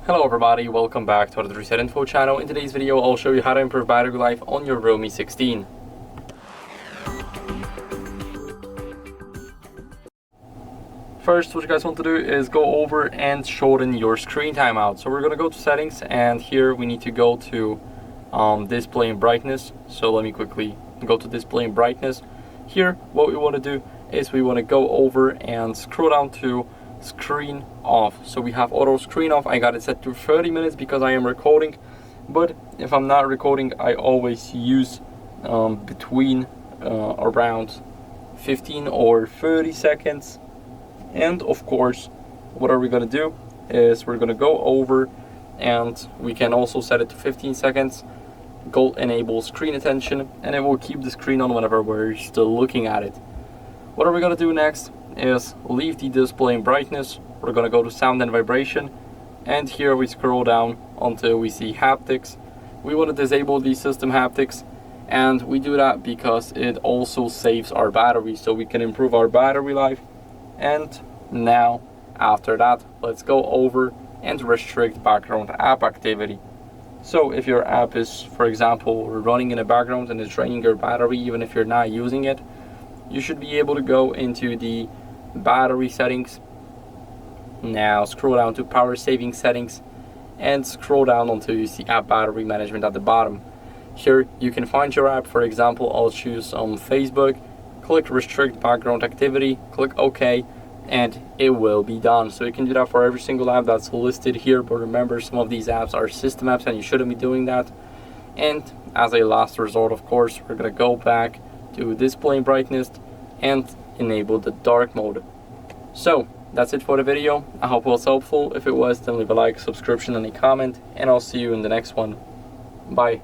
Hello everybody, welcome back to HardReset.Info channel. In today's video, I'll show you how to improve battery life on your Realme 16. First, what you guys want to do is go over and shorten your screen timeout. So we're going to go to settings, and here we need to go to display and brightness. So let me quickly go to display and brightness. Here, what we want to do is we want to go over and scroll down to screen off. So we have auto screen off. I got it set to 30 minutes because I am recording, but if I'm not recording, I always use between around 15 or 30 seconds. And of course, what are we going to do is we're going to go over, and we can also set it to 15 seconds. Go enable screen attention, and it will keep the screen on whenever we're still looking at it. What are we going to do next is leave the display in brightness. We're going to go to sound and vibration, and here we scroll down until we see haptics. We want to disable the system haptics, and we do that because it also saves our battery, so we can improve our battery life. And now after that, let's go over and restrict background app activity. So if your app is, for example, running in the background and it's draining your battery even if you're not using it, you should be able to go into the battery settings. Now scroll down to power saving settings and scroll down until you see app battery management at the bottom. Here you can find your app. For example, I'll choose Facebook, click restrict background activity, click OK, and it will be done. So you can do that for every single app that's listed here, but remember, some of these apps are system apps and you shouldn't be doing that. And as a last resort, of course, we're going to go back to display brightness and enable the dark mode. So that's it for the video. I hope it was helpful. If it was, then leave a like, subscription, and a comment, and I'll see you in the next one. Bye.